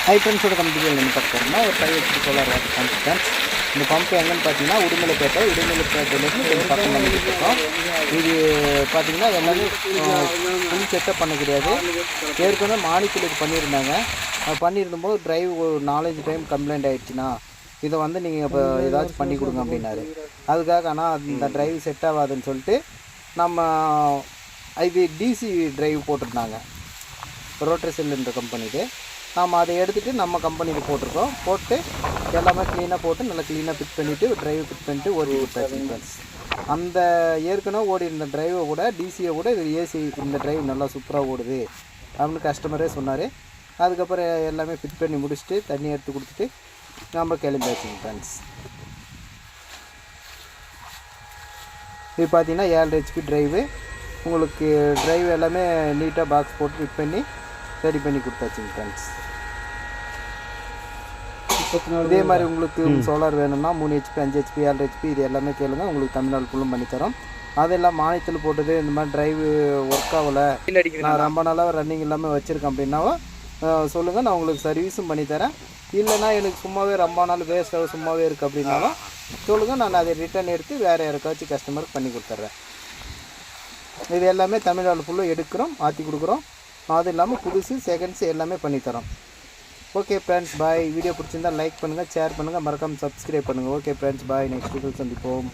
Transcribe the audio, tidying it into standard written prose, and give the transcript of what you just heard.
High ஃப்ரெண்ட்ஸோட கம்பெனியில் என்ன பார்க்குறோம்னா ஒரு 5 HP solar water pump friends. இந்த பம்ப் எங்கன்னு பார்த்தீங்கன்னா உடுமலைப்பேட்டையிலேருந்து கொஞ்சம் பக்கம் இருக்கோம். இது பார்த்தீங்கன்னா எல்லாமே ஃபுல் செட்டப் பண்ண கிடையாது. ஏற்கனவே மானியத்தில் இது பண்ணியிருந்தாங்க. அது பண்ணியிருந்தபோது டிரைவ் ஒரு 4-5 டைம் கம்ப்ளைண்ட் ஆகிடுச்சுன்னா இதை வந்து நீங்கள் இப்போ ஏதாச்சும் பண்ணி கொடுங்க அப்படின்னாரு. அதுக்காக ஆனால் இந்த டிரைவ் செட் ஆகாதுன்னு சொல்லிட்டு நம்ம இது டிசி டிரைவ் போட்டிருந்தாங்க ரோட்டரி செல்லுன்ற கம்பெனிக்கு. நாம் அதை எடுத்துகிட்டு நம்ம கம்பெனியில் போட்டிருக்கோம். போட்டு எல்லாமே க்ளீனாக போட்டு நல்லா க்ளீனாக ஃபிட் பண்ணிவிட்டு டிரைவ் ஃபிட் பண்ணிட்டு ஓடி கொடுத்தாச்சு ஃப்ரெண்ட்ஸ். அந்த ஏற்கனவே ஓடி இருந்த டிரைவை கூட டிசியை கூட இது ஏசி இந்த டிரைவ் நல்லா சூப்பராக ஓடுது அப்படின்னு கஸ்டமரே சொன்னார். அதுக்கப்புறம் எல்லாமே ஃபிட் பண்ணி முடிச்சுட்டு தண்ணி எடுத்து கொடுத்துட்டு நம்ம கிளம்பியாச்சுங்க ஃப்ரெண்ட்ஸ். இது பார்த்தீங்கன்னா 7 HP டிரைவு. உங்களுக்கு டிரைவ் எல்லாமே நீட்டாக பாக்ஸ் போட்டு ஃபிட் பண்ணி ரெடி பண்ணி கொடுத்தாச்சுங்க ஃப்ரெண்ட்ஸ். இதே மாதிரி உங்களுக்கு சோலார் வேணும்னா 3 HP 5 HP 7 HP இது எல்லாமே கேளுங்க, உங்களுக்கு தமிழ்நாடு ஃபுல்லும் பண்ணித்தரோம். அதெல்லாம் மானியத்தில் போட்டது இந்த மாதிரி டிரைவு ஒர்க் ஆகலை, நான் ரொம்ப நாளாக ரன்னிங் இல்லாமல் வச்சுருக்கேன் அப்படின்னாவும் சொல்லுங்கள், நான் உங்களுக்கு சர்வீஸும் பண்ணித்தரேன். இல்லைனா எனக்கு சும்மாவே ரொம்ப நாள் வேஸ்ட்டாக சும்மாவே இருக்குது அப்படின்னாலும் சொல்லுங்கள், நான் அதை ரிட்டர்ன் எடுத்து வேறு யாருக்காச்சும் கஸ்டமருக்கு பண்ணி கொடுத்துட்றேன். இது எல்லாமே தமிழ்நாடு ஃபுல்லும் எடுக்கிறோம், மாற்றி கொடுக்குறோம். அது இல்லாமல் புதுசு செகண்ட்ஸு எல்லாமே பண்ணித்தரோம். ஓகே ஃப்ரெண்ட்ஸ், பாய். வீடியோ பிடிச்சிருந்தால் லைக் பண்ணுங்கள், ஷேர் பண்ணுங்கள், மறக்காமல் சப்ஸ்கிரைப் பண்ணுங்கள். ஓகே ஃப்ரெண்ட்ஸ், பாய். நெக்ஸ்ட் வீடியோவில் சந்திப்போம்.